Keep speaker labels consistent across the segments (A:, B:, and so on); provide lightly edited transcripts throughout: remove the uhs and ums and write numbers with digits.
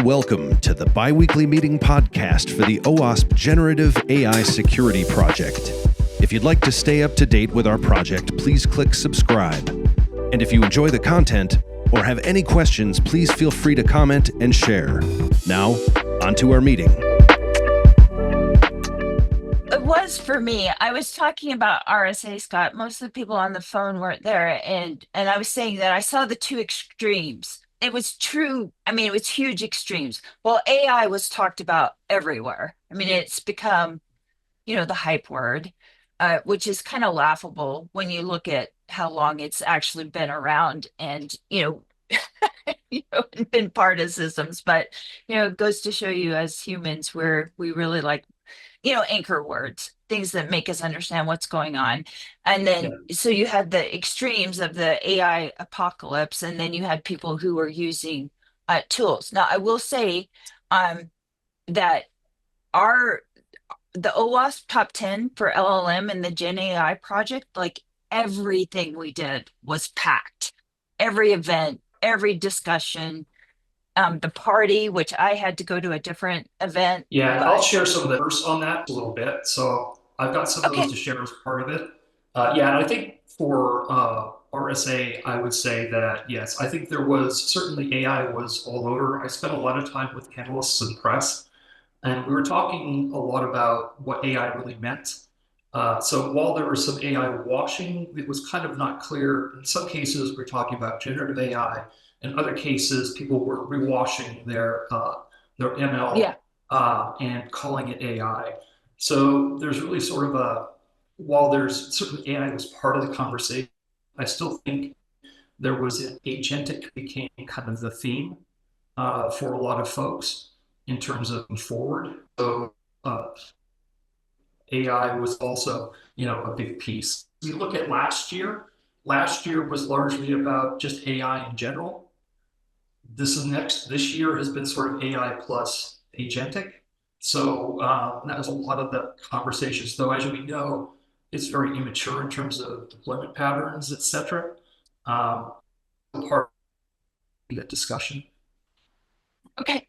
A: welcome to the bi-weekly meeting podcast for the OWASP Generative AI Security Project. If you'd like to stay up to date with our project, please click subscribe. And if you enjoy the content or have any questions, please feel free to comment and share. Now, on to our meeting.
B: It was for me. I was talking about RSA, Scott. Most of the people on the phone weren't there. And I was saying that I saw the two extremes. It was true. I mean, it was huge extremes. Well, AI was talked about everywhere. I mean, it's become, the hype word, which is kind of laughable when you look at how long it's actually been around and, been partisans. But, it goes to show you as humans where we really like anchor words, things that make us understand what's going on. And then, so you had the extremes of the AI apocalypse, and then you had people who were using tools. Now, I will say that the OWASP top 10 for LLM and the Gen AI project, like everything we did was packed. Every event, every discussion, the party, which I had to go to a different event.
C: Yeah, I'll share some of the first on that a little bit. So I've got some of those to share as part of it. And I think for RSA, I would say that, yes, I think there was certainly AI was all over. I spent a lot of time with analysts and press, and we were talking a lot about what AI really meant. So while there was some AI washing, it was kind of not clear. In some cases, we're talking about generative AI. In other cases, people were rewashing their ML and calling it AI. So there's really sort of while there's certainly AI was part of the conversation, I still think there was agentic became kind of the theme for a lot of folks in terms of moving forward. So AI was also, a big piece. We look at last year was largely about just AI in general. This year has been sort of AI plus agentic. So that was a lot of the conversations, though, as we know, it's very immature in terms of deployment patterns, et cetera. Part of that discussion.
B: Okay.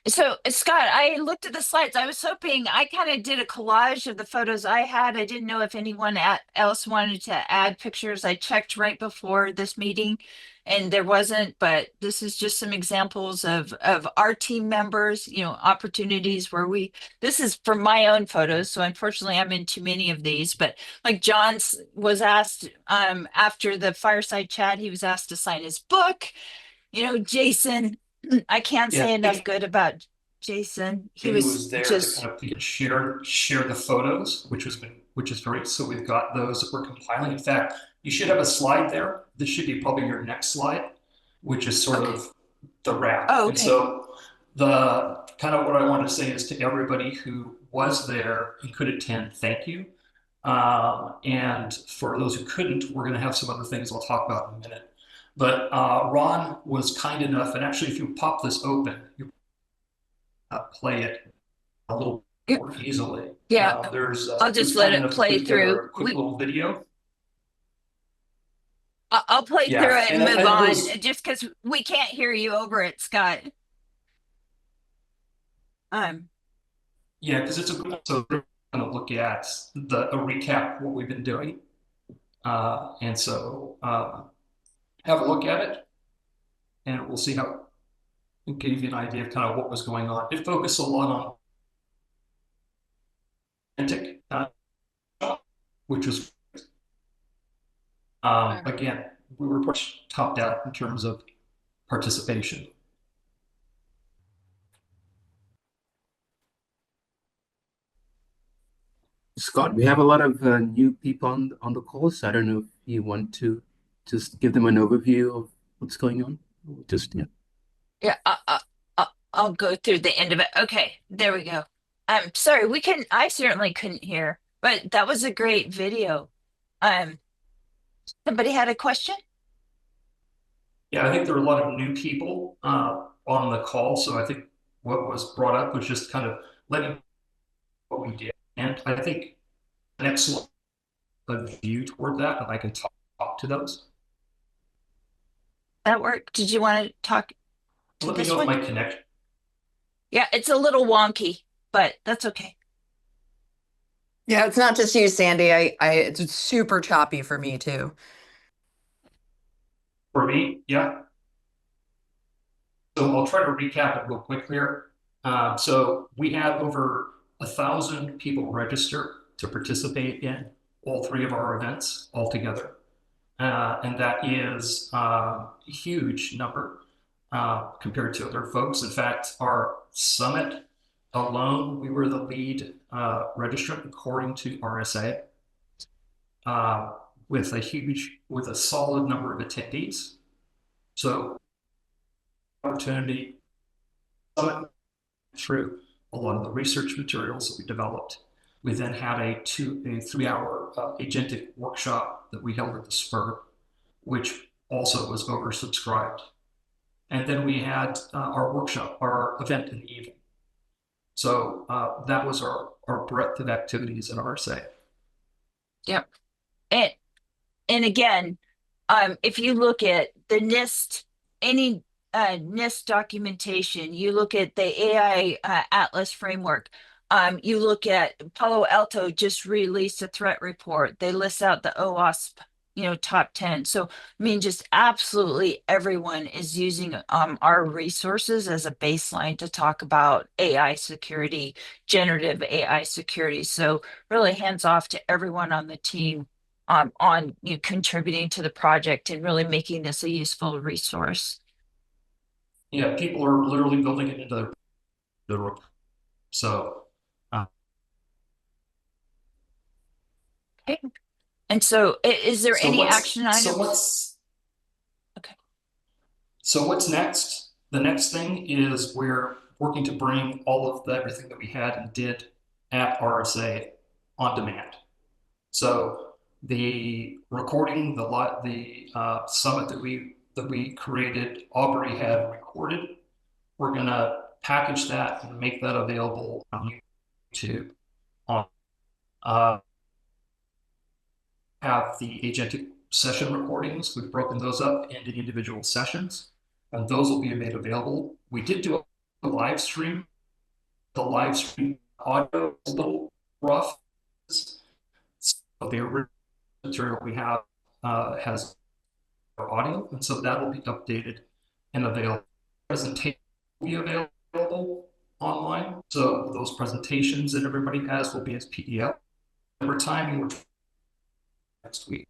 B: So, Scott, I looked at the slides. I was hoping I kind of did a collage of the photos I had. I didn't know if anyone else wanted to add pictures. I checked right before this meeting and there wasn't, but this is just some examples of our team members, opportunities where this is from my own photos. So unfortunately I'm in too many of these, but like John was asked after the fireside chat, he was asked to sign his book. Jason, I can't say enough good about Jason. He was
C: there
B: just
C: to kind of share the photos, which is great. So we've got those that we're compiling. In fact, you should have a slide there. This should be probably your next slide, which is sort of the wrap.
B: Oh, okay.
C: And so the kind of what I want to say is to everybody who was there and could attend, thank you. And for those who couldn't, we're going to have some other things I'll talk about in a minute. But Ron was kind enough, and actually, if you pop this open, you play it a little more easily.
B: Yeah, I'll just let it play through.
C: A quick little video.
B: I'll play through it and move on, just because we can't hear you over it, Scott.
C: Because it's so we're going to look at a recap of what we've been doing, and so. Have a look at it, and we'll see how it gave you an idea of kind of what was going on. It focused a lot on agentic, which was again, we were pushed top down in terms of participation.
D: Scott, we have a lot of new people on the call, so I don't know if you want to just give them an overview of what's going on.
B: I'll go through the end of it. Okay, there we go. Sorry, I certainly couldn't hear, but that was a great video. Somebody had a question?
C: I think there are a lot of new people on the call, so I think what was brought up was just kind of letting what we did, and I think an excellent view toward that, and I can talk to those.
B: That worked. Did you want to talk
C: Let me know if my connection.
B: Yeah, it's a little wonky, but that's okay.
E: Yeah, it's not just you, Sandy. It's super choppy for me too.
C: For me, yeah. So I'll try to recap it real quick here. So we had over 1,000 people register to participate in all three of our events altogether. And that is a huge number compared to other folks. In fact, our summit alone, we were the lead registrant according to RSA, with a solid number of attendees. So opportunity summit through a lot of the research materials that we developed. We then had a 3-hour agentic workshop that we held at the Spur, which also was oversubscribed. And then we had our event in the evening. So that was our breadth of activities in RSA.
B: Yep. And again, if you look at the NIST, any NIST documentation, you look at the AI Atlas framework, you look at Palo Alto just released a threat report. They list out the OWASP, top 10. So, I mean, just absolutely everyone is using our resources as a baseline to talk about AI security, generative AI security. So really hands off to everyone on the team on contributing to the project and really making this a useful resource.
C: Yeah, people are literally building it into the report. So
B: Okay. And so is there any action items? Okay.
C: So what's next? The next thing is we're working to bring all of everything that we had and did at RSA on demand. So the recording, the summit that we created, Aubrey had recorded. We're gonna package that and make that available on YouTube. Have the agentic session recordings. We've broken those up into individual sessions, and those will be made available. We did do a live stream. The live stream audio is a little rough. So the original material we have has audio, and so that will be updated and available. Presentation will be available online. So those presentations that everybody has will be as PDF. Over time, we're next week.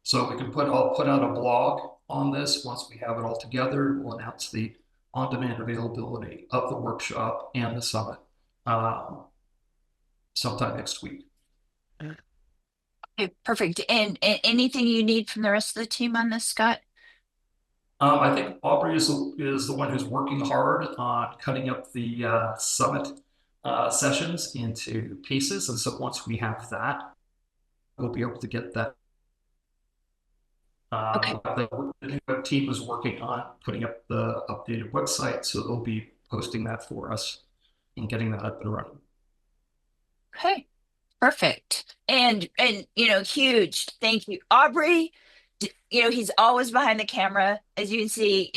C: So we can I'll put out a blog on this once we have it all together. We'll announce the on-demand availability of the workshop and the summit sometime next week.
B: Okay, perfect. And anything you need from the rest of the team on this, Scott?
C: I think Aubrey is the one who's working hard on cutting up the summit sessions into pieces. And so once we have that, we'll be able to get that.
B: Okay.
C: The team is working on putting up the updated website, so they'll be posting that for us and getting that up and running.
B: Okay, perfect. And huge thank you, Aubrey. He's always behind the camera, as you can see.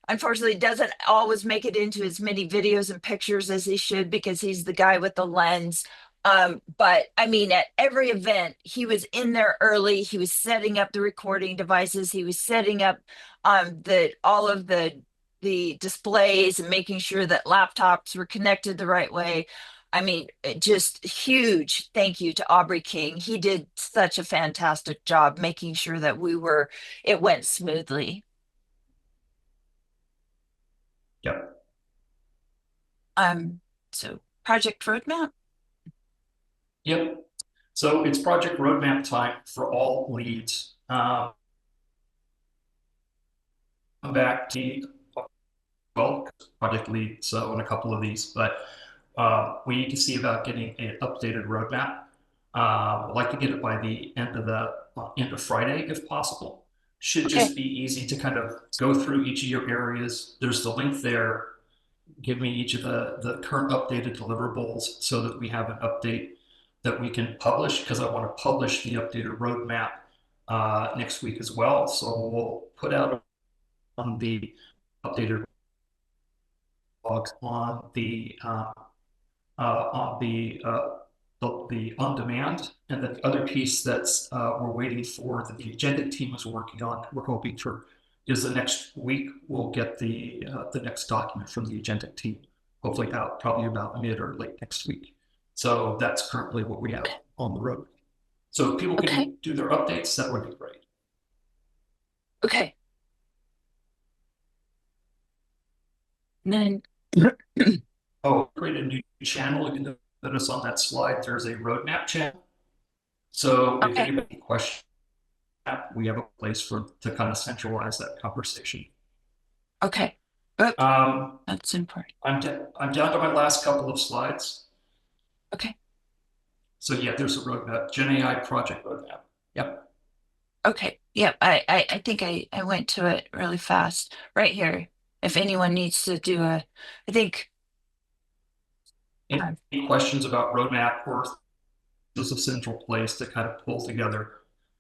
B: Unfortunately, doesn't always make it into as many videos and pictures as he should because he's the guy with the lens. But I mean, at every event, he was in there early. He was setting up the recording devices. He was setting up all of the displays and making sure that laptops were connected the right way. I mean, just huge thank you to Aubrey King. He did such a fantastic job making sure that it went smoothly.
C: Yep.
B: So project roadmap.
C: Yep. So it's project roadmap time for all leads. Come back to project lead, so in a couple of these, but we need to see about getting an updated roadmap. I'd like to get it by the end of Friday, if possible. Should just be easy to kind of go through each of your areas. There's the link there. Give me each of the current updated deliverables so that we have an update that we can publish, because I want to publish the updated roadmap next week as well. So we'll put out on the updated on the on-demand, and then the other piece that's we're waiting for that the Agentic team is working on. We're hoping to is the next week we'll get the next document from the Agentic team. Hopefully probably about mid or late next week. So that's currently what we have on the road. So if people can do their updates, that would be great.
B: Okay. And then
C: Create a new channel. You can notice on that slide there's a roadmap channel. So if anybody has questions, we have a place to kind of centralize that conversation.
B: Okay. That's important.
C: I'm down to my last couple of slides.
B: Okay.
C: So yeah, there's a roadmap, GenAI project roadmap. Yep.
B: Okay. Yep. I think I went to it really fast right here. If anyone needs to do I think.
C: Any questions about roadmap, or this is a central place to kind of pull together.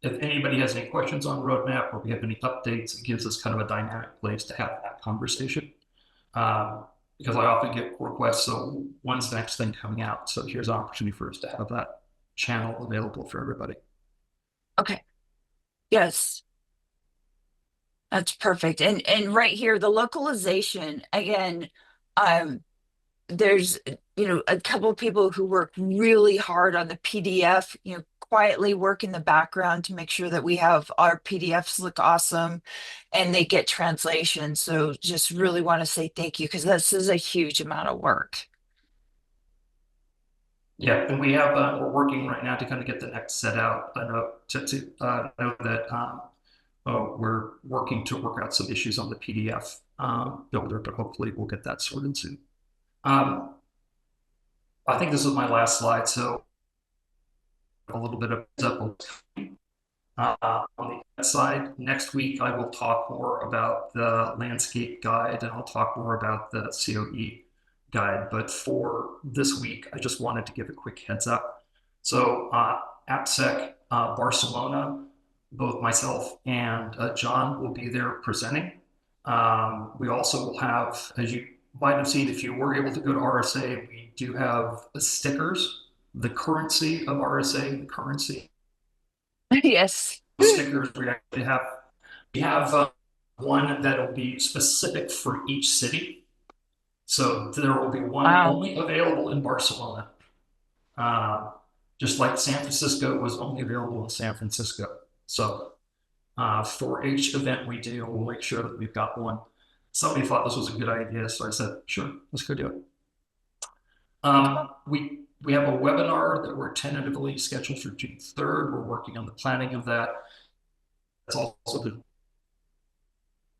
C: If anybody has any questions on roadmap, or we have any updates, it gives us kind of a dynamic place to have that conversation. Because I often get requests, so when's the next thing coming out? So here's an opportunity for us to have that channel available for everybody.
B: Okay. Yes. That's perfect. And right here, the localization, again, there's, a couple of people who work really hard on the PDF, quietly work in the background to make sure that we have our PDFs look awesome and they get translation. So just really want to say thank you, because this is a huge amount of work.
C: Yeah, and we have, we're working right now to kind of get the next set out. I know know that we're working to work out some issues on the PDF builder, but hopefully we'll get that sorted soon. I think this is my last slide, so a little bit of on the side. Next week, I will talk more about the landscape guide, and I'll talk more about the COE guide. But for this week, I just wanted to give a quick heads up. So AppSec Barcelona, both myself and John will be there presenting. We also will have, as you might have seen, if you were able to go to RSA, we do have stickers, the currency of RSA, the currency.
B: Yes.
C: Stickers, we have one that'll be specific for each city. So there will be one only available in Barcelona. Just like San Francisco was only available in San Francisco. So for each event we do, we'll make sure that we've got one. Somebody thought this was a good idea, so I said, sure, let's go do it. We have a webinar that we're tentatively scheduled for June 3rd. We're working on the planning of that. That's also the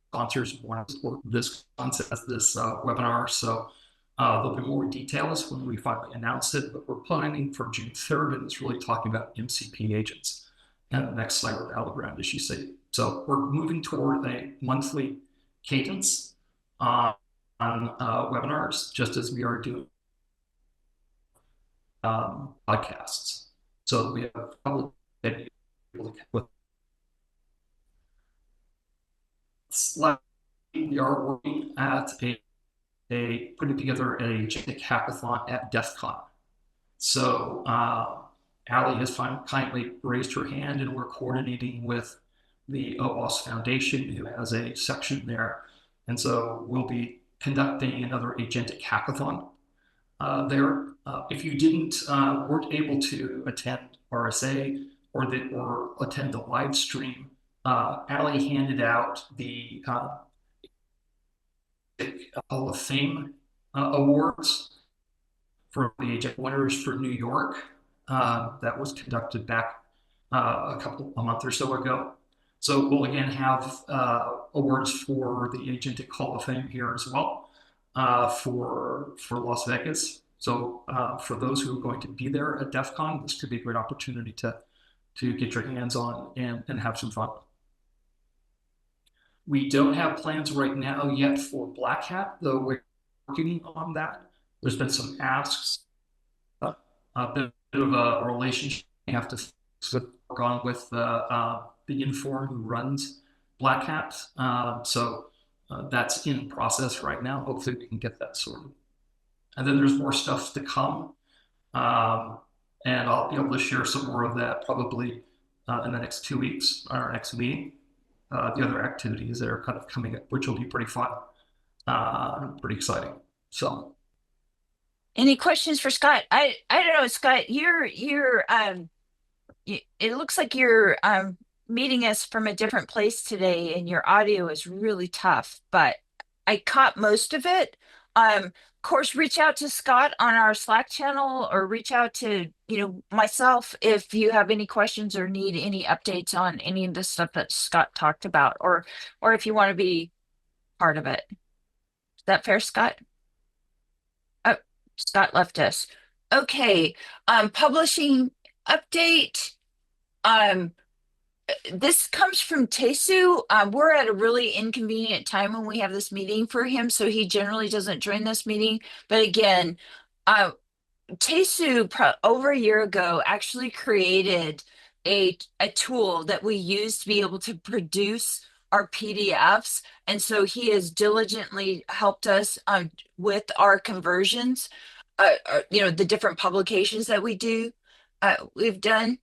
C: sponsors want to support this concept as this webinar. So there'll be more details when we finally announce it, but we're planning for June 3rd, and it's really talking about MCP agents and the next cyber battleground, as you say. So we're moving toward a monthly cadence on webinars, just as we are doing podcasts. So we have probably we are working at putting together a Agentic hackathon at DEF CON. So Ali has kindly raised her hand, and we're coordinating with the OWASP Foundation, who has a section there. And so we'll be conducting another Agentic hackathon there. If you weren't able to attend RSA or attend the live stream, Ali handed out the Hall of Fame awards for the Agentic winners for New York. That was conducted back a month or so ago. So we'll again have awards for the Agentic Hall of Fame here as well for Las Vegas. So for those who are going to be there at DEF CON, this could be a great opportunity to get your hands on and have some fun. We don't have plans right now yet for Black Hat, though we're working on that. There's been some asks, a bit of a relationship we have to work on with the Inform who runs Black Hat. So that's in process right now. Hopefully we can get that sorted. And then there's more stuff to come. And I'll be able to share some more of that probably in the next 2 weeks, our next meeting. The other activities that are kind of coming up, which will be pretty fun, pretty exciting. So,
B: any questions for Scott? I don't know, Scott. It looks like you're meeting us from a different place today, and your audio is really tough, but I caught most of it. Of course, reach out to Scott on our Slack channel, or reach out to myself if you have any questions or need any updates on any of the stuff that Scott talked about, or if you want to be part of it. Is that fair, Scott? Oh, Scott left us. Okay. Publishing update. This comes from Tesu. We're at a really inconvenient time when we have this meeting for him, so he generally doesn't join this meeting. But again, Tesu over a year ago actually created a tool that we use to be able to produce our PDFs, and so he has diligently helped us with our conversions. The different publications that we've done.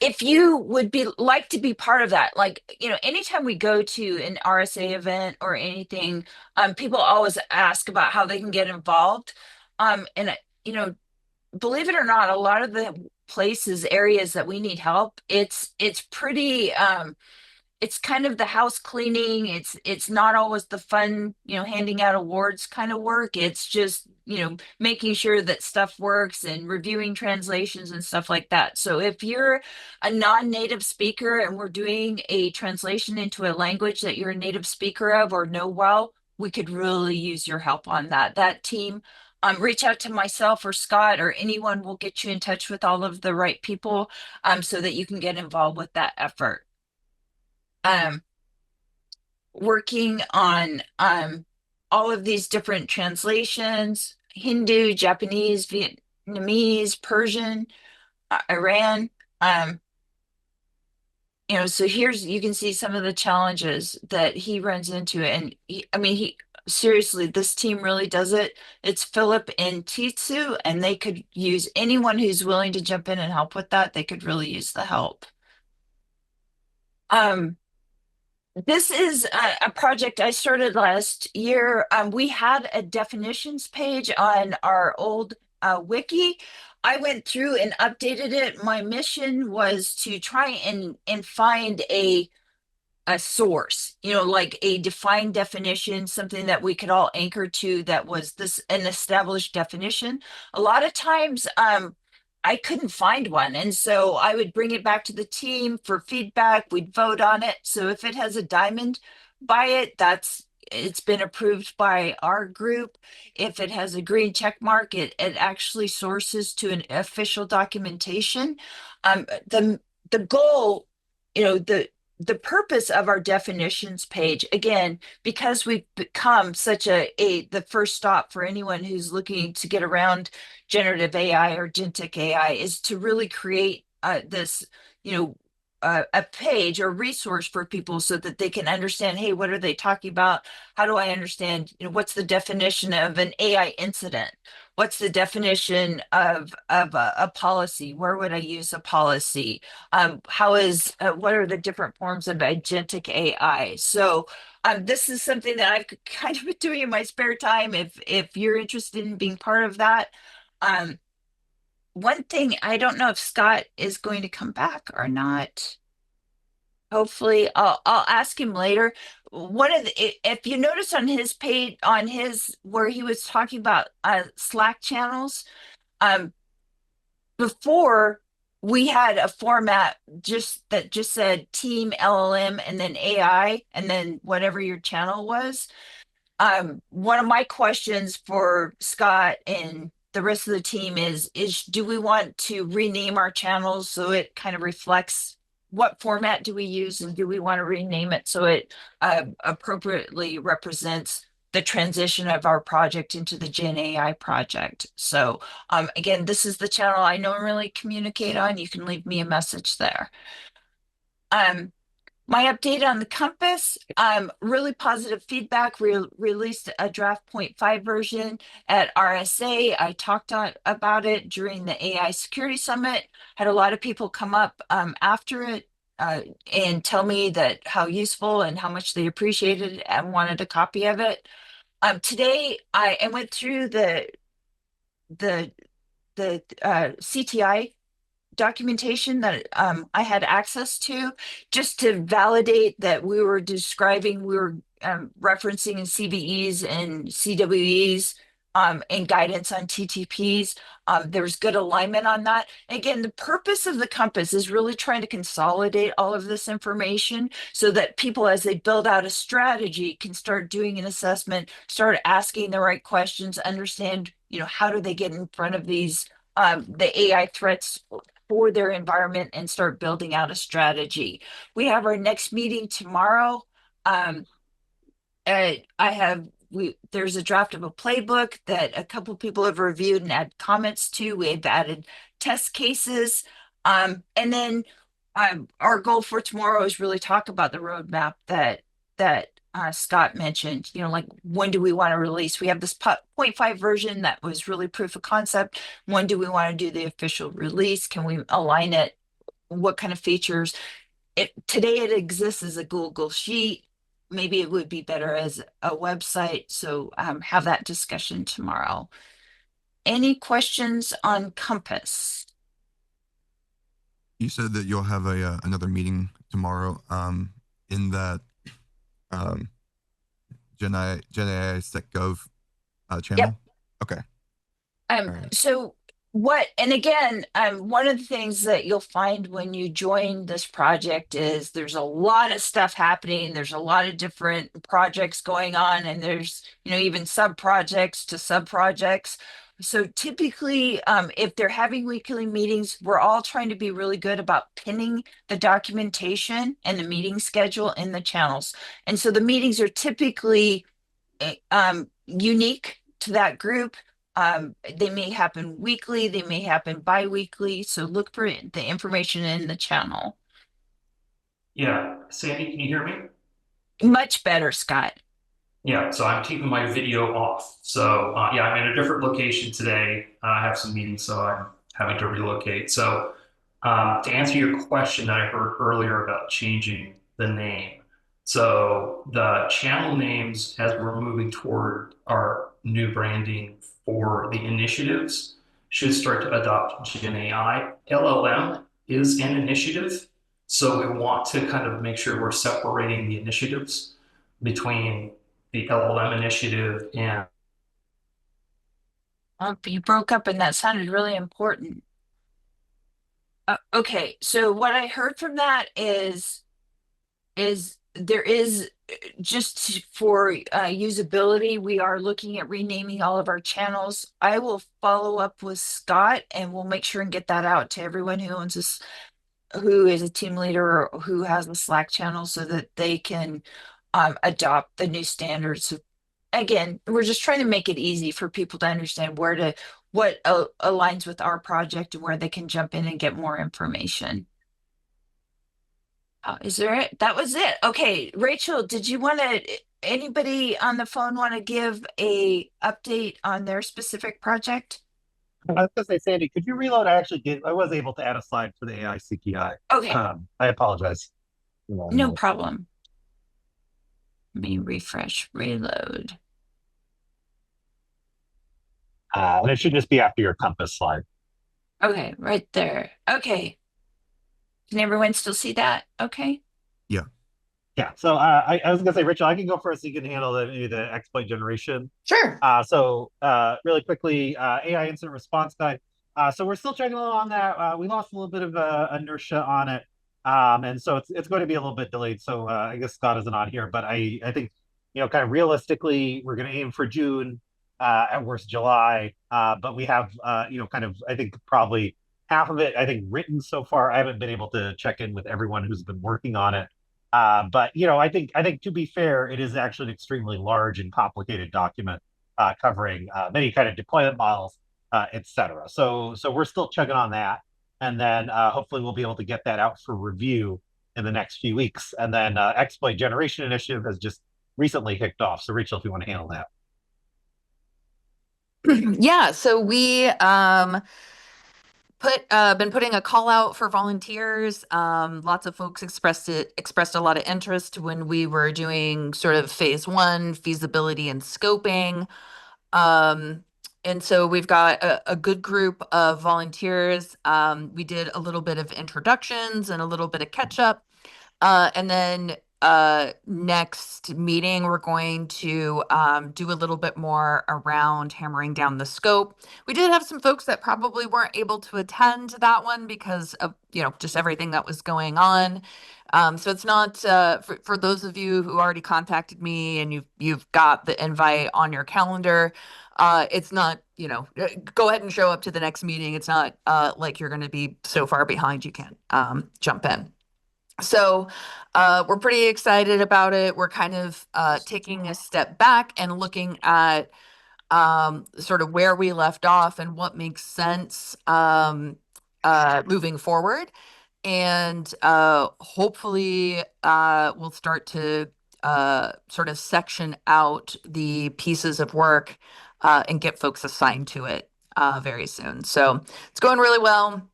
B: If you would like to be part of that, like, anytime we go to an RSA event or anything, people always ask about how they can get involved. And believe it or not, a lot of the areas that we need help, it's pretty, it's kind of the house cleaning. It's not always the fun, handing out awards kind of work. It's just, making sure that stuff works and reviewing translations and stuff like that. So if you're a non-native speaker and we're doing a translation into a language that you're a native speaker of or know well, we could really use your help on that. That team, reach out to myself or Scott or anyone. Will get you in touch with all of the right people, so that you can get involved with that effort. Working on all of these different translations: Hindu, Japanese, Vietnamese, Persian, Iran. So you can see some of the challenges that he runs into. And he seriously, this team really does it. It's Philip and Titsu, and they could use anyone who's willing to jump in and help with that. They could really use the help. This is a project I started last year. We had a definitions page on our old wiki. I went through and updated it. My mission was to try and find a source, like a defined definition, something that we could all anchor to that was an established definition. A lot of times, I couldn't find one. And so I would bring it back to the team for feedback. We'd vote on it. So if it has a diamond by it, it's been approved by our group. If it has a green check mark, it actually sources to an official documentation. The goal, the purpose of our definitions page, again, because we've become such the first stop for anyone who's looking to get around generative AI or Agentic AI, is to really create this, a page or resource for people so that they can understand, hey, what are they talking about? How do I understand, what's the definition of an AI incident? What's the definition of a policy? Where would I use a policy? What are the different forms of agentic AI? So this is something that I've kind of been doing in my spare time. If you're interested in being part of that. One thing, I don't know if Scott is going to come back or not. Hopefully, I'll ask him later. If you notice on his page, where he was talking about Slack channels, before we had a format that just said team LLM and then AI and then whatever your channel was. One of my questions for Scott and the rest of the team is do we want to rename our channels so it kind of reflects what format do we use, and do we want to rename it so it appropriately represents the transition of our project into the Gen AI project? So again, this is the channel I normally communicate on. You can leave me a message there. My update on the Compass, really positive feedback. We released a draft 0.5 version at RSA. I talked about it during the AI Security Summit. Had a lot of people come up after it and tell me that how useful and how much they appreciated it and wanted a copy of it. Today, I went through the CTI documentation that I had access to, just to validate that we were referencing in CVEs and CWEs and guidance on TTPs. There's good alignment on that. Again, the purpose of the Compass is really trying to consolidate all of this information so that people, as they build out a strategy, can start doing an assessment, start asking the right questions, understand, how do they get in front of these the AI threats for their environment and start building out a strategy. We have our next meeting tomorrow. There's a draft of a playbook that a couple people have reviewed and had comments to. We've added test cases. And then our goal for tomorrow is really talk about the roadmap that Scott mentioned, like when do we want to release? We have this 0.5 version that was really proof of concept. When do we want to do the official release? Can we align it? What kind of features? Today it exists as a Google Sheet. Maybe it would be better as a website. So have that discussion tomorrow. Any questions on Compass?
F: You said that you'll have another meeting tomorrow. In that GenAI SecGov channel.
B: Yep.
F: Okay.
B: Right. So and again, one of the things that you'll find when you join this project is there's a lot of stuff happening. There's a lot of different projects going on, and there's, even sub-projects to sub-projects. So typically, if they're having weekly meetings, we're all trying to be really good about pinning the documentation and the meeting schedule in the channels. And so the meetings are typically unique to that group. They may happen weekly, they may happen bi-weekly. So look for the information in the channel.
C: Yeah, Sandy, can you hear me?
B: Much better, Scott.
C: Yeah, so I'm keeping my video off. So yeah, I'm in a different location today. I have some meetings, so I'm having to relocate. So to answer your question that I heard earlier about changing the name. So the channel names, as we're moving toward our new branding for the initiatives, should start to adopt GenAI. LLM is an initiative. So we want to kind of make sure we're separating the initiatives between the LLM initiative and.
B: Oh, you broke up and that sounded really important. Okay, so what I heard from that is there is just for usability, we are looking at renaming all of our channels. I will follow up with Scott and we'll make sure and get that out to everyone who owns this, who is a team leader or who has a Slack channel, so that they can adopt the new standards. So again, we're just trying to make it easy for people to understand what aligns with our project and where they can jump in and get more information. Is there it? That was it. Okay, Rachel, did you want to, anybody on the phone want to give a update on their specific project?
G: I was going to say, Sandy, could you reload? I was able to add a slide for the AI CTI.
B: Okay.
G: I apologize.
B: No problem. Let me refresh, reload.
G: And it should just be after your Compass slide.
B: Okay, right there. Okay. Can everyone still see that? Okay.
F: Yeah.
G: Yeah. So I was going to say, Rachel, I can go first. So you can handle maybe the exploit generation.
E: Sure.
G: So really quickly, AI incident response guide. So we're still checking along on that. We lost a little bit of inertia on it. And so it's going to be a little bit delayed. So I guess Scott isn't on here, but I think, kind of realistically, we're going to aim for June, at worst July. But we have, kind of, I think probably half of it, I think, written so far. I haven't been able to check in with everyone who's been working on it. But I think to be fair, it is actually an extremely large and complicated document covering many kind of deployment models, et cetera. So we're still checking on that. And then hopefully we'll be able to get that out for review in the next few weeks. And then exploit generation initiative has just recently kicked off. So Rachel, if you want to handle that.
E: Yeah, so we been putting a call out for volunteers. Lots of folks expressed a lot of interest when we were doing sort of phase 1 feasibility and scoping. And so we've got a good group of volunteers. We did a little bit of introductions and a little bit of catch up. And then next meeting, we're going to do a little bit more around hammering down the scope. We did have some folks that probably weren't able to attend that one because of, just everything that was going on. So it's not for those of you who already contacted me and you've got the invite on your calendar. It's not, go ahead and show up to the next meeting. It's not like you're going to be so far behind you can't jump in. So we're pretty excited about it. We're kind of taking a step back and looking at sort of where we left off and what makes sense moving forward. And hopefully we'll start to sort of section out the pieces of work and get folks assigned to it very soon. So it's going really well.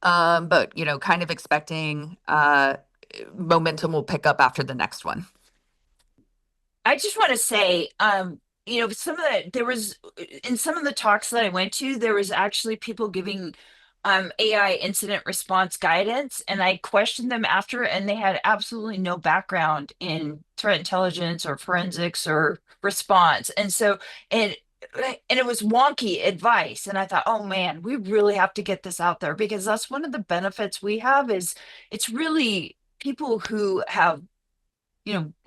E: But kind of expecting momentum will pick up after the next one.
B: I just want to say, in some of the talks that I went to, there was actually people giving AI incident response guidance, and I questioned them after, and they had absolutely no background in threat intelligence or forensics or response. And so, and it was wonky advice, and I thought, oh man, we really have to get this out there, because that's one of the benefits we have is it's really people who have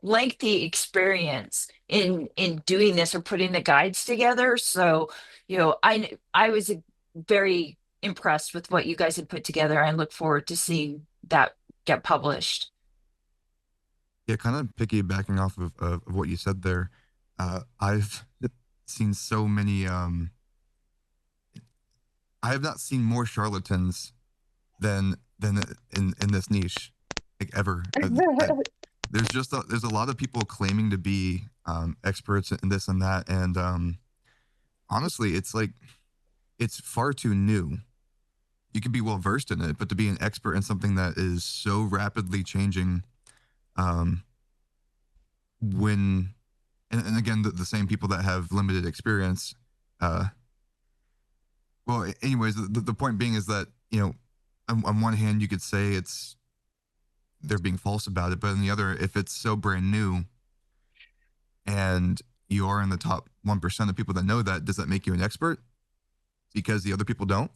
B: lengthy experience in doing this or putting the guides together. So I was very impressed with what you guys had put together. I look forward to seeing that get published.
F: Yeah, kind of piggybacking off of what you said there. I've seen so many. I have not seen more charlatans than in this niche, like ever. There's a lot of people claiming to be experts in this and that, and honestly, it's far too new. You could be well versed in it, but to be an expert in something that is so rapidly changing, when and again the same people that have limited experience. Well, anyways, the point being is that on one hand you could say they're being false about it, but on the other, if it's so brand new and you are in the top 1% of people that know that, does that make you an expert because the other people don't?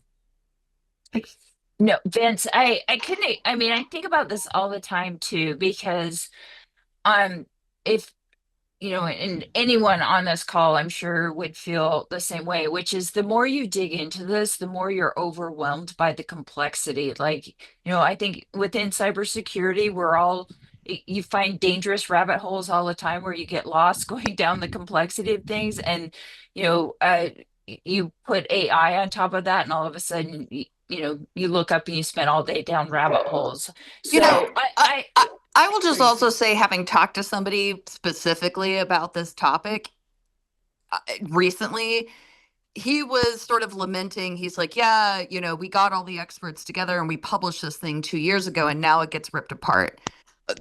B: No, Vince, I couldn't. I mean, I think about this all the time too, because if and anyone on this call, I'm sure, would feel the same way, which is the more you dig into this, the more you're overwhelmed by the complexity. Like, I think within cybersecurity, you find dangerous rabbit holes all the time where you get lost going down the complexity of things. And, you put AI on top of that, and all of a sudden, you look up and you spend all day down rabbit holes. So
E: I will just also say, having talked to somebody specifically about this topic recently, he was sort of lamenting. He's like, yeah, we got all the experts together and we published this thing 2 years ago and now it gets ripped apart.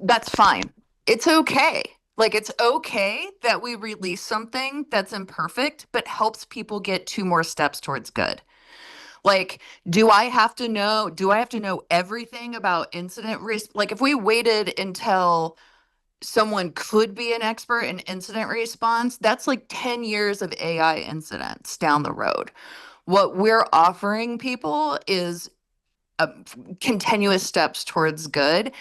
E: That's fine. It's okay. Like, it's okay that we release something that's imperfect, but helps people get 2 more steps towards good. Like, do I have to know everything about incident risk? Like, if we waited until someone could be an expert in incident response, that's like 10 years of AI incidents down the road. What we're offering people is continuous steps towards good.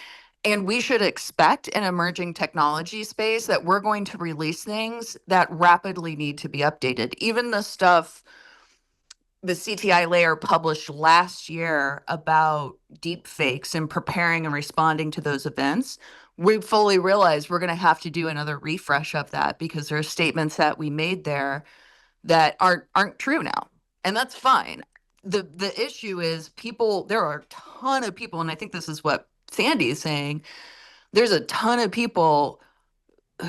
E: And we should expect in emerging technology space that we're going to release things that rapidly need to be updated. Even the stuff the CTI layer published last year about deep fakes and preparing and responding to those events, we fully realize we're going to have to do another refresh of that because there are statements that we made there that aren't true now. And that's fine. The issue is there are a ton of people, and I think this is what Sandy is saying, there's a ton of people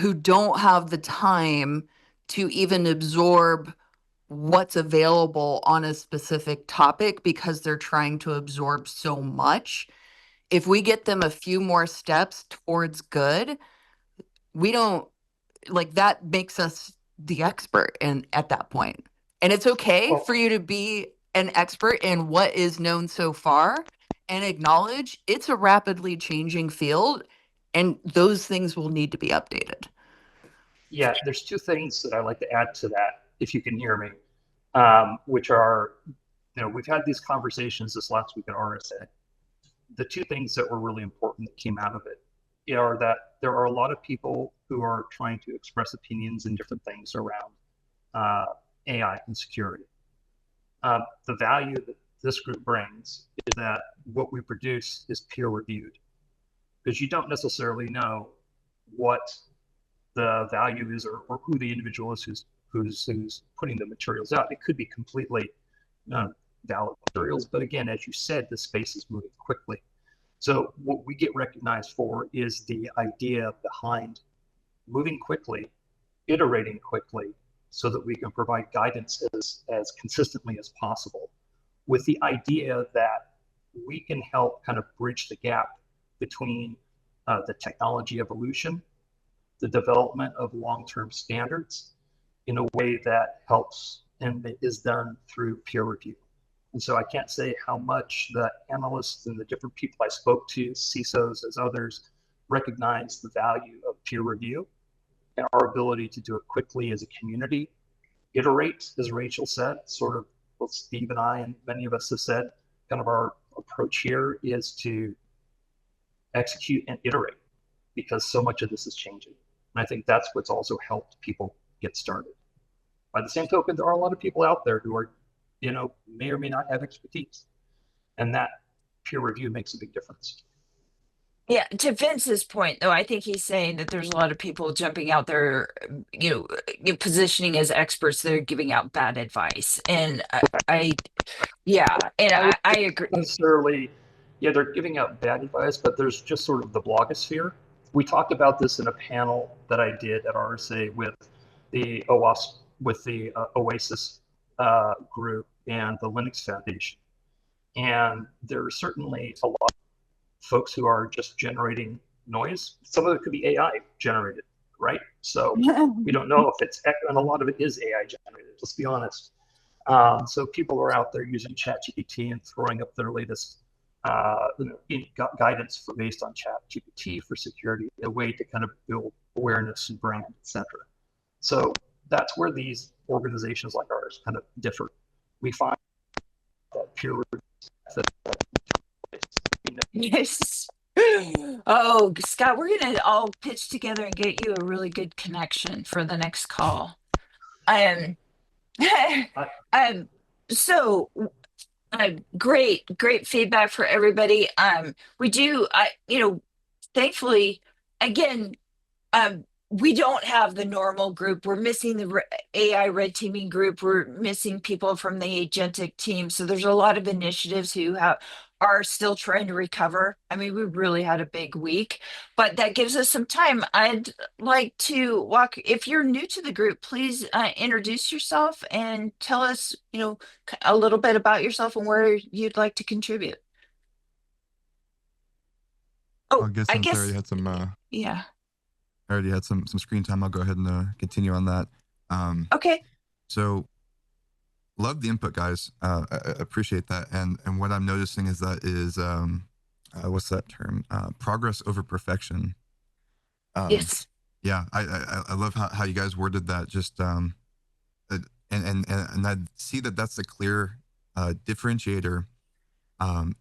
E: who don't have the time to even absorb what's available on a specific topic because they're trying to absorb so much. If we get them a few more steps towards good, we don't like that makes us the expert and at that point. And it's okay
C: Well,
E: for you to be an expert in what is known so far and acknowledge it's a rapidly changing field and those things will need to be updated.
C: yeah, there's two things that I'd like to add to that, if you can hear me, which are, we've had these conversations this last week at RSA. The two things that were really important that came out of it are that there are a lot of people who are trying to express opinions and different things around AI and security. The value that this group brings is that what we produce is peer reviewed, because you don't necessarily know what the value is or who the individual is who's putting the materials out. It could be completely valid materials, but again, as you said, the space is moving quickly. So what we get recognized for is the idea behind moving quickly, iterating quickly, so that we can provide guidance as consistently as possible, with the idea that we can help kind of bridge the gap between the technology evolution, the development of long-term standards in a way that helps and is done through peer review. And so I can't say how much the analysts and the different people I spoke to, CISOs as others, recognize the value of peer review and our ability to do it quickly as a community, iterate, as Rachel said, sort of what Steve and I and many of us have said, kind of our approach here is to execute and iterate, because so much of this is changing. And I think that's what's also helped people get started. By the same token, there are a lot of people out there who are, may or may not have expertise. And that peer review makes a big difference.
B: Yeah, to Vince's point, though, I think he's saying that there's a lot of people jumping out there, positioning as experts that are giving out bad advice. And I agree.
C: Necessarily, they're giving out bad advice, but there's just sort of the blogosphere. We talked about this in a panel that I did at RSA with the OWASP, with the OASIS group and the Linux Foundation. And there are certainly a lot of folks who are just generating noise. Some of it could be AI generated, right? So we don't know if it's, and a lot of it is AI generated, let's be honest. So people are out there using ChatGPT and throwing up their latest guidance based on ChatGPT for security, a way to kind of build awareness and brand, etc. So that's where these organizations like ours kind of differ. We find that peer review.
B: Yes. Oh, Scott, we're gonna all pitch together and get you a really good connection for the next call. So great feedback for everybody. Thankfully, again, we don't have the normal group. We're missing the AI red teaming group. We're missing people from the agentic team. So there's a lot of initiatives who are still trying to recover. I mean, we really had a big week, but that gives us some time. I'd like to if you're new to the group, please introduce yourself and tell us, a little bit about yourself and where you'd like to contribute.
F: I guess since I already had some,
B: yeah.
F: I already had some screen time, I'll go ahead and continue on that.
B: Okay.
F: So love the input, guys. I appreciate that. And what I'm noticing is what's that term? Progress over perfection.
B: Yes.
F: Yeah, I love how you guys worded that. Just and I see that that's a clear differentiator.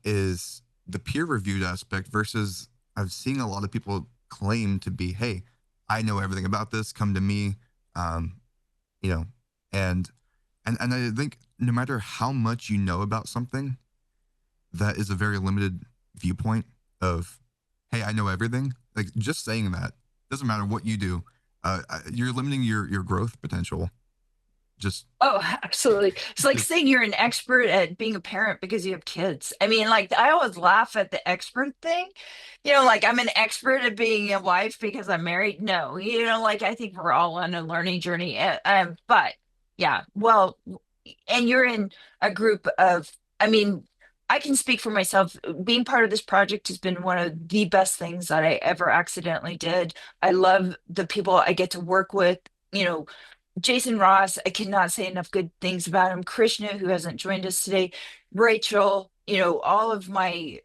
F: Is the peer reviewed aspect versus I've seen a lot of people claim to be, hey, I know everything about this, come to me, and I think no matter how much you know about something, that is a very limited viewpoint of, hey, I know everything. Like just saying that doesn't matter what you do, you're limiting your growth potential just
B: Oh, absolutely. It's like
F: just
B: saying you're an expert at being a parent because you have kids. I mean, like I always laugh at the expert thing. Like I'm an expert at being a wife because I'm married. No, like I think we're all on a learning journey. But yeah, well, and you're in a group of, I mean, I can speak for myself. Being part of this project has been one of the best things that I ever accidentally did. I love the people I get to work with. You know, Jason Ross, I cannot say enough good things about him. Krishna, who hasn't joined us today, Rachel, all of my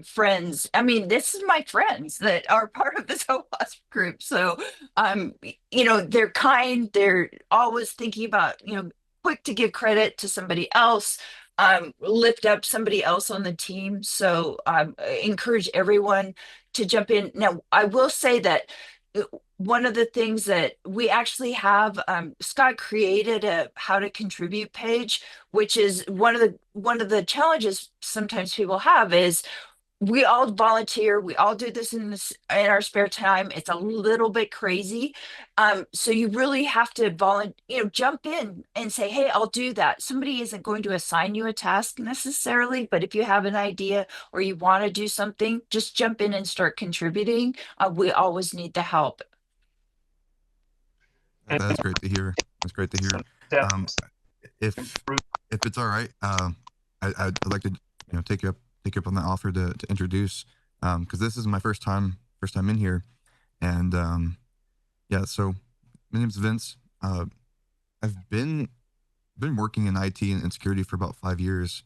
B: friends. I mean, this is my friends that are part of this OWASP group. So, they're kind. They're always thinking about, quick to give credit to somebody else, lift up somebody else on the team. So, I encourage everyone to jump in. Now, I will say that one of the things that we actually have, Scott created a how to contribute page, which is one of the challenges sometimes people have is we all volunteer, we all do this in our spare time. It's a little bit crazy, so you really have to jump in and say, hey, I'll do that. Somebody isn't going to assign you a task necessarily, but if you have an idea or you want to do something, just jump in and start contributing. We always need the help.
F: that's great to hear. That's great to hear. Um, if it's all right, I'd like to take you up on that offer to introduce, because this is my first time in here, and yeah. So my name's Vince. I've been working in IT and security for about 5 years,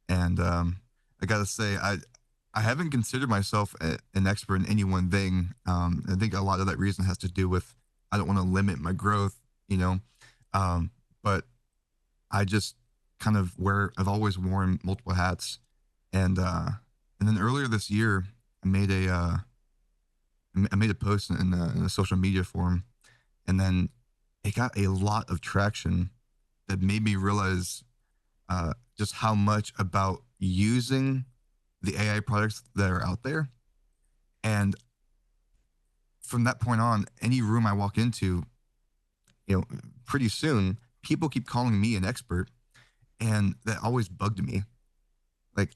F: and I gotta say I haven't considered myself an expert in any one thing. I think a lot of that reason has to do with I don't want to limit my growth, but I just kind of I've always worn multiple hats, and then earlier this year I made a post in a social media forum, and then it got a lot of traction that made me realize just how much about using the AI products that are out there. And from that point on, any room I walk into, pretty soon people keep calling me an expert, and that always bugged me. Like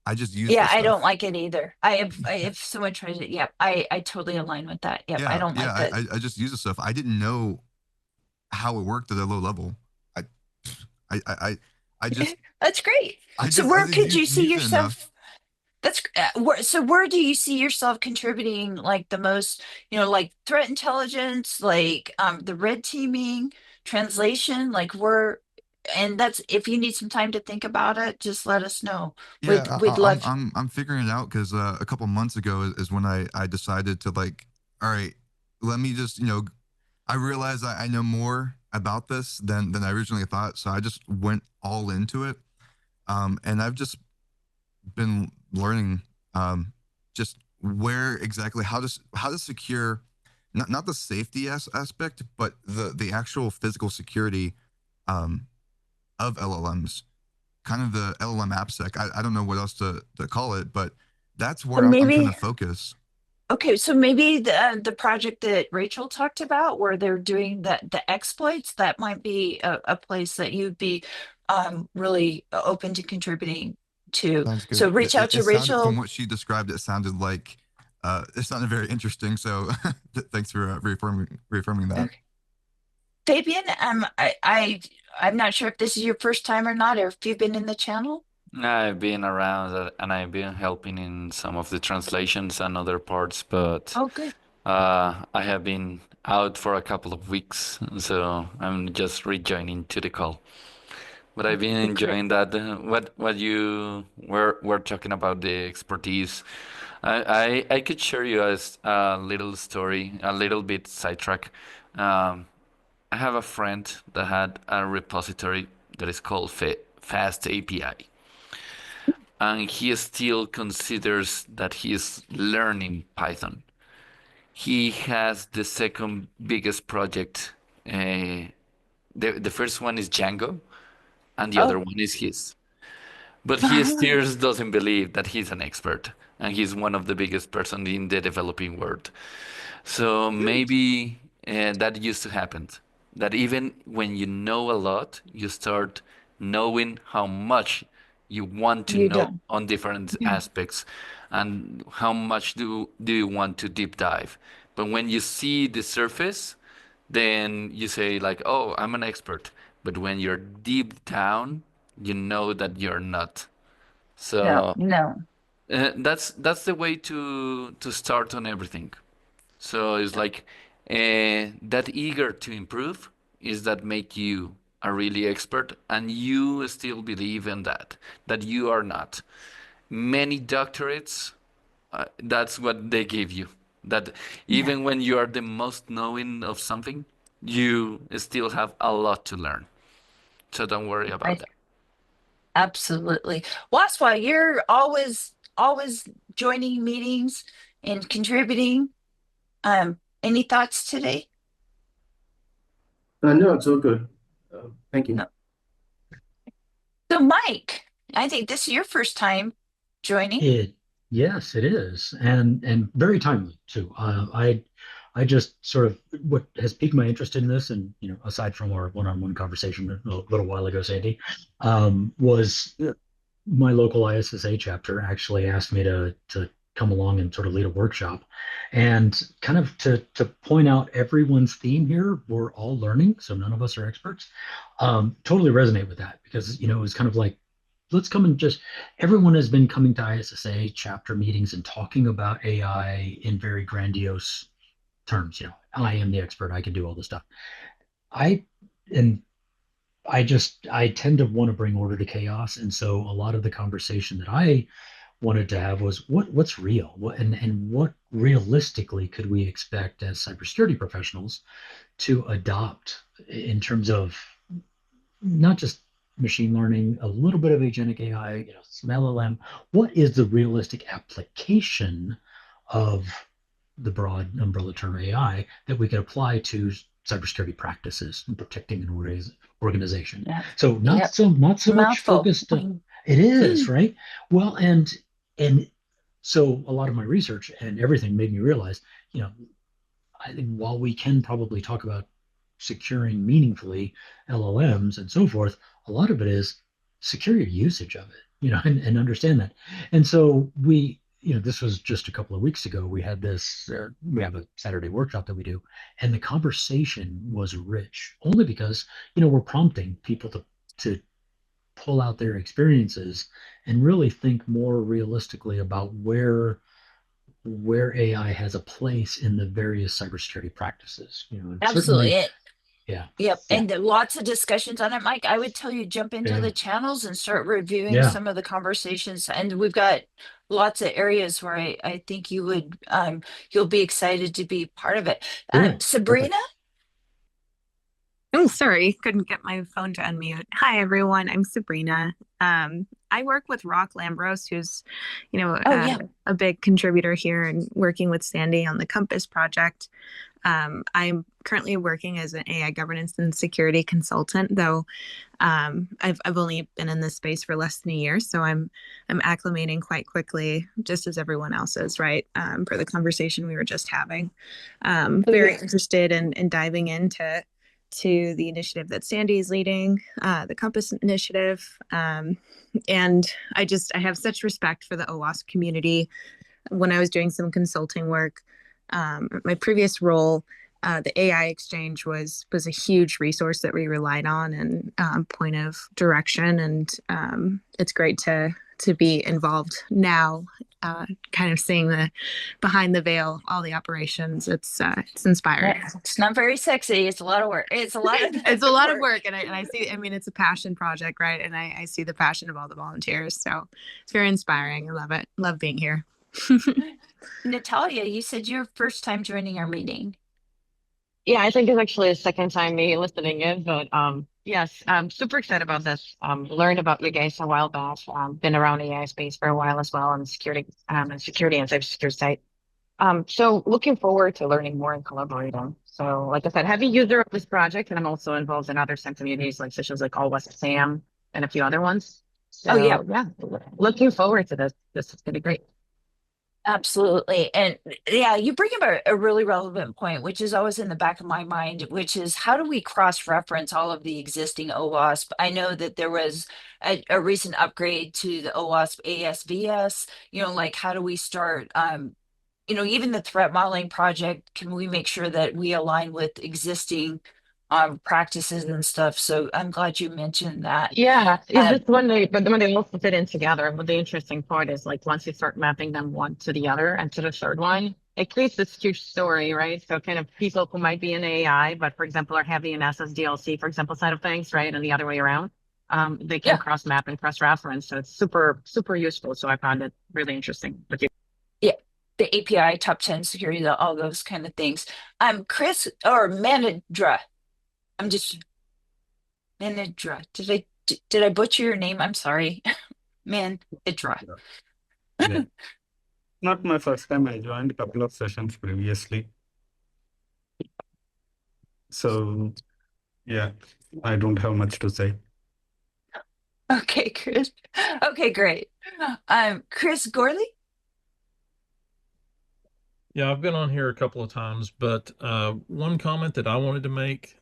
F: I just use
B: Yeah,
F: this
B: I don't
F: stuff.
B: like it either. I have someone tries it. Yep, I totally align with that. Yep, I
F: Yeah,
B: don't like
F: yeah.
B: that.
F: I just use this stuff. I didn't know how it worked at a low level. I I I I, I just
B: That's great. So
F: I
B: where
F: didn't
B: could you see
F: use it enough.
B: yourself? So where do you see yourself contributing like the most, like threat intelligence, like the red teaming, translation, like and that's if you need some time to think about it, just let us know.
F: Yeah,
B: We'd love.
F: I'm figuring it out because a couple months ago is when I decided to, like, all right, let me just I realized I know more about this than I originally thought, so I just went all into it. And I've just been learning just where exactly how to secure not the safety aspect, but the actual physical security um, of LLMs, kind of the LLM AppSec. I don't know what else to call it, but that's
B: So
F: where I'm trying to
B: maybe
F: focus.
B: Okay, so maybe the project that Rachel talked about, where they're doing the exploits, that might be a place that you'd be really open to contributing to.
F: Sounds
B: So
F: good.
B: reach out
F: It
B: to
F: sounded, from
B: Rachel.
F: what she described, it sounded like it sounded very interesting. So thanks for reaffirming that.
B: Okay. Fabian, I'm not sure if this is your first time or not, or if you've been in the channel.
H: I've been around and I've been helping in some of the translations and other parts, but
B: Oh, good.
H: I have been out for a couple of weeks, so I'm just rejoining to the call. But I've been
B: Great.
H: enjoying that. What you were talking about the expertise. I could share you a little story, a little bit sidetrack. Um, I have a friend that had a repository that is called Fast API, and he still considers that he is learning Python. He has the second biggest project. The first one is Django, and the other
B: Oh,
H: one is his. But he still doesn't believe that he's an expert, and he's one of the biggest person in the developing world. So maybe that used to happen. that even when you know a lot, you start knowing how much you want to
B: You
H: know
B: don't.
H: on different
B: Yeah.
H: aspects and how much do you want to deep dive. But when you see the surface, then you say like, oh, I'm an expert. But when you're deep down, you know that you're not.
B: No,
H: So
B: no.
H: that's the way to start on everything. So it's like that eager to improve is that make you a really expert, and you still believe in that you are not. Many doctorates, that's what they give you. That
B: Yeah.
H: even when you are the most knowing of something, you still have a lot to learn. So don't worry about
B: I
H: that.
B: absolutely. Waswa, you're always joining meetings and contributing. Any thoughts today?
D: No, it's all good. Thank you.
B: No. So Mike, I think this is your first time joining.
I: Yes, it is, and very timely too. I just sort of what has piqued my interest in this, and aside from our one-on-one conversation a little while ago, Sandy, was my local ISSA chapter actually asked me to come along and sort of lead a workshop, and kind of to point out everyone's theme here. We're all learning, so none of us are experts. Totally resonate with that because it was kind of like, let's come and just everyone has been coming to ISSA chapter meetings and talking about AI in very grandiose terms. I am the expert. I can do all this stuff. I and I tend to want to bring order to chaos, and so a lot of the conversation that I wanted to have was what's real, and what realistically could we expect as cybersecurity professionals to adopt in terms of not just machine learning, a little bit of agentic AI, some LLM. What is the realistic application of the broad umbrella term AI that we could apply to cybersecurity practices and protecting an organization?
B: Yeah.
I: So
B: Yep.
I: not so much
B: Mouthful.
I: focused. It is right. Well, and so a lot of my research and everything made me realize, I think while we can probably talk about securing meaningfully LLMs and so forth, a lot of it is secure your usage of it, and understand that. And so this was just a couple of weeks ago. We had we have a Saturday workshop that we do, and the conversation was rich only because, we're prompting people to pull out their experiences and really think more realistically about where AI has a place in the various cybersecurity practices. And certainly,
B: Absolutely.
I: yeah,
B: Yep.
I: yeah,
B: And lots of discussions on it, Mike. I would tell you jump into
I: yeah,
B: the channels and start reviewing
I: yeah,
B: some of the conversations. And we've got lots of areas where I think you'll be excited to be part of it.
I: cool,
B: Sabrina?
I: perfect.
J: Oh, sorry, couldn't get my phone to unmute. Hi, everyone. I'm Sabrina. I work with Rock Lambros, who's,
B: Oh, yeah.
J: a big contributor here and working with Sandy on the Compass project. I'm currently working as an AI governance and security consultant, though I've only been in this space for less than a year, so I'm acclimating quite quickly, just as everyone else is, right? For the conversation we were just having. Very interested in diving into the initiative that Sandy is leading, the Compass initiative. And I have such respect for the OWASP community. When I was doing some consulting work, my previous role, the AI exchange was a huge resource that we relied on and point of direction. And it's great to be involved now, kind of seeing the behind the veil, all the operations. It's inspiring.
B: It's not very sexy. It's a lot of work. It's a lot of
J: It's a lot of work, and I see. I mean, it's a passion project, right? And I see the passion of all the volunteers. So it's very inspiring. I love it. Love being here.
B: Natalia, you said your first time joining our meeting.
K: Yeah, I think it's actually a second time me listening in, but yes, I'm super excited about this. Learned about you guys a while back. Been around AI space for a while as well on security and cybersecurity side. So looking forward to learning more and collaborating. So like I said, heavy user of this project, and I'm also involved in other STEM communities like such as like OWASP SAM and a few other ones. So
B: Oh, yeah.
K: yeah, looking forward to this. This is gonna be great.
B: Absolutely. And yeah, you bring up a really relevant point, which is always in the back of my mind, which is how do we cross-reference all of the existing OWASP? I know that there was a recent upgrade to the OWASP ASVS, like how do we start, even the threat modeling project, can we make sure that we align with existing practices and stuff? So I'm glad you mentioned that.
K: Yeah, it's
B: Um,
K: just when they also fit in together. But the interesting part is like once you start mapping them one to the other and to the third one, it creates this huge story, right? So kind of people who might be in AI, but for example, are heavy in SSDLC, for example, side of things, right? And the other way around. They can
B: yeah,
K: cross map and cross reference. So it's super, super useful. So I found it really interesting. But
B: yeah. The API, top 10 security, all those kind of things. Chris or Manadra. I'm just Manadra. Did I butcher your name? I'm sorry. Manadra.
L: Yeah. Not my first time. I joined a couple of sessions previously. So yeah, I don't have much to say.
B: Okay, Chris. Okay, great. Chris Gorley.
M: Yeah, I've been on here a couple of times, but one comment that I wanted to make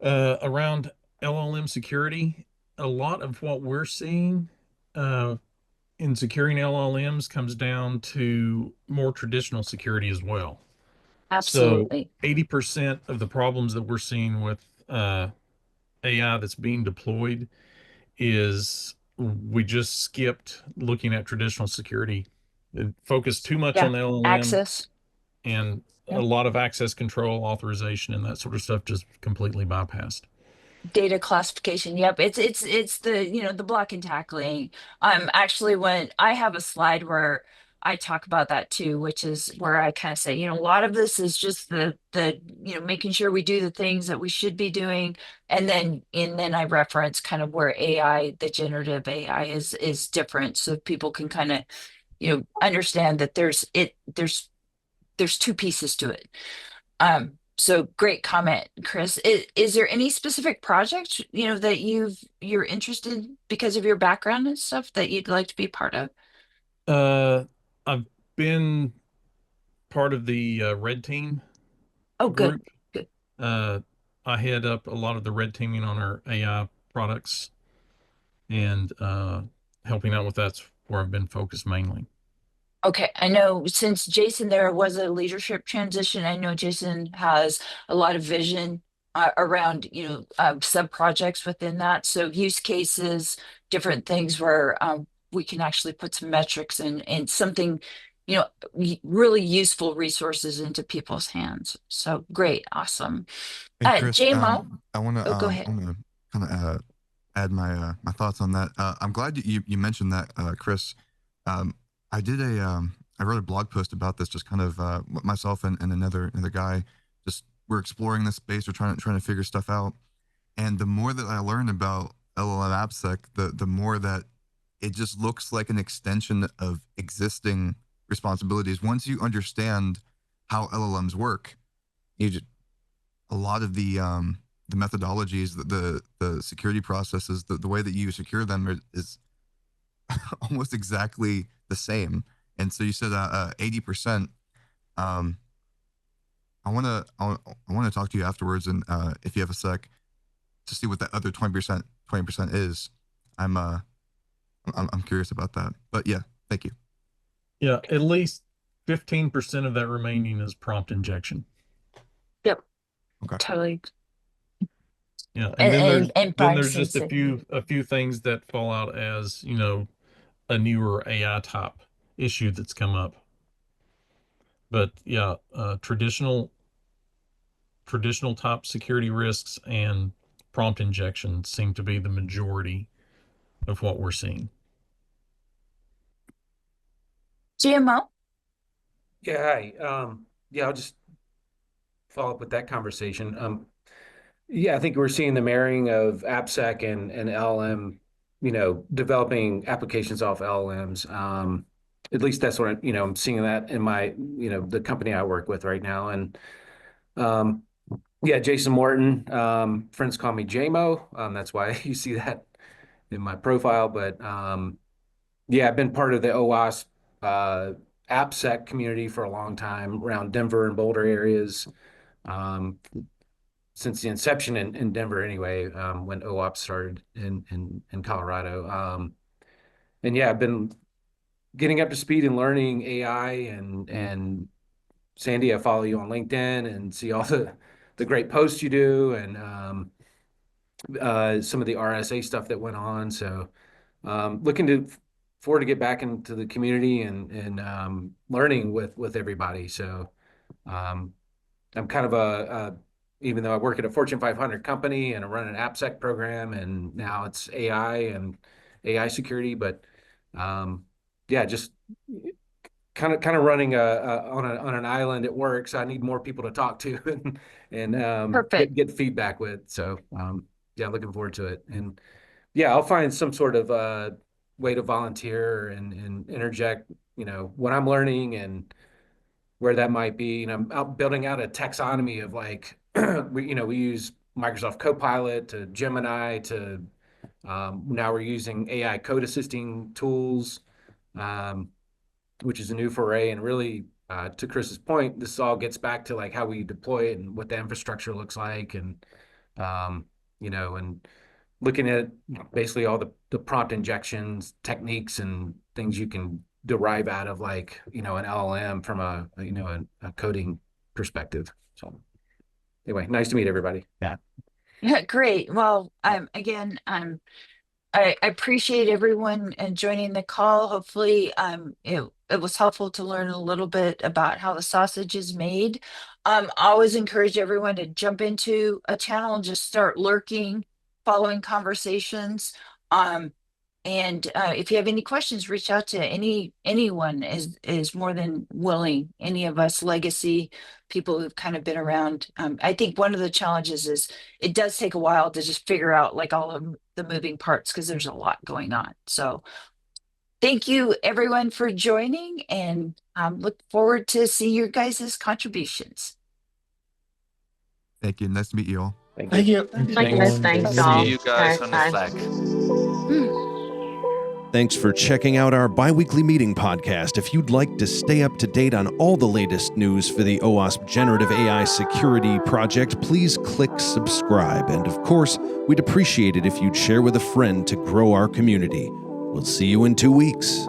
M: around LLM security, a lot of what we're seeing uh, in securing LLMs comes down to more traditional security as well. So
B: Absolutely.
M: 80% of the problems that we're seeing with AI that's being deployed is we just skipped looking at traditional security. It focused too much
B: Yeah.
M: on the LLM,
B: Access.
M: and a
B: Yeah.
M: lot of access control, authorization, and that sort of stuff just completely bypassed.
B: Data classification. Yep. It's the, the block and tackling. Actually when I have a slide where I talk about that too, which is where I kind of say, a lot of this is just the making sure we do the things that we should be doing. And then I reference kind of where AI, the generative AI is different. So people can kind of, understand that there's two pieces to it. So great comment, Chris. Is there any specific project, that you're interested because of your background and stuff that you'd like to be part of?
M: Uh, I've been part of the red team
B: Oh, good.
M: group.
B: Good.
M: Uh, I head up a lot of the red teaming on our AI products, and helping out with that's where I've been focused mainly.
B: Okay, I know since Jason, there was a leadership transition. I know Jason has a lot of vision around, sub projects within that. So use cases, different things where we can actually put some metrics and something, really useful resources into people's hands. So great, awesome.
F: And Chris,
B: JMO,
F: I want to
B: oh, go ahead.
F: kind of add my thoughts on that. I'm glad you mentioned that, Chris. Um, I wrote a blog post about this, just kind of myself and another guy. Just we're exploring this space. We're trying to figure stuff out. And the more that I learned about LLM AppSec, the more that it just looks like an extension of existing responsibilities. Once you understand how LLMs work, you just, a lot of the methodologies, the security processes, the way that you secure them is almost exactly the same. And so you said 80%. I want to talk to you afterwards, and if you have a sec, to see what that other 20% is. I'm curious about that. But yeah, thank you.
M: Yeah, at least 15% of that remaining is prompt injection.
B: Yep.
F: Okay.
B: Totally.
M: Yeah, and then there's
B: privacy
M: just a
B: safety.
M: few things that fall out as, a newer AI type issue that's come up. But yeah, traditional type security risks and prompt injection seem to be the majority of what we're seeing.
B: GMO.
N: Yeah, hi. Yeah, I'll just follow up with that conversation. Yeah, I think we're seeing the marrying of AppSec and LLM, developing applications off LLMs. At least that's what I'm seeing that in my, the company I work with right now. And yeah, Jason Morton, friends call me JMO. That's why you see that in my profile. But yeah, I've been part of the OWASP AppSec community for a long time around Denver and Boulder areas. Since the inception in Denver anyway, when OWASP started in Colorado. And yeah, I've been getting up to speed and learning AI, and Sandy, I follow you on LinkedIn and see all the great posts you do, and some of the RSA stuff that went on. So looking forward to get back into the community and learning with everybody. So I'm kind of even though I work at a Fortune 500 company and I run an AppSec program, and now it's AI and AI security, but yeah, just kind of running on an island at work. So I need more people to talk to and get feedback with. So yeah, looking forward to it. And yeah, I'll find some sort of way to volunteer and interject, what I'm learning and where that might be. And I'm out building out a taxonomy of like, we use Microsoft Copilot to Gemini to now we're using AI code assisting tools, which is a new foray. And really, to Chris's point, this all gets back to like how we deploy it and what the infrastructure looks like, and and looking at basically all the prompt injections techniques and things you can derive out of like an LLM from a coding perspective. So anyway, nice to meet everybody.
B: Yeah, great. Well, again, I appreciate everyone joining the call. Hopefully, it was helpful to learn a little bit about how the sausage is made. I always encourage everyone to jump into a channel and just start lurking, following conversations. And if you have any questions, reach out to anyone is more than willing. Any of us legacy people who've kind of been around. I think one of the challenges is it does take a while to just figure out like all of the moving parts because there's a lot going on. So thank you everyone for joining, and look forward to seeing your guys' contributions.
F: Thank you. Nice to meet you all.
H: Thank you.
K: Thanks all.
H: See you guys on the Slack.
A: Thanks for checking out our bi-weekly meeting podcast. If you'd like to stay up to date on all the latest news for the OWASP Generative AI Security Project, please click subscribe. And of course, we'd appreciate it if you'd share with a friend to grow our community. We'll see you in 2 weeks.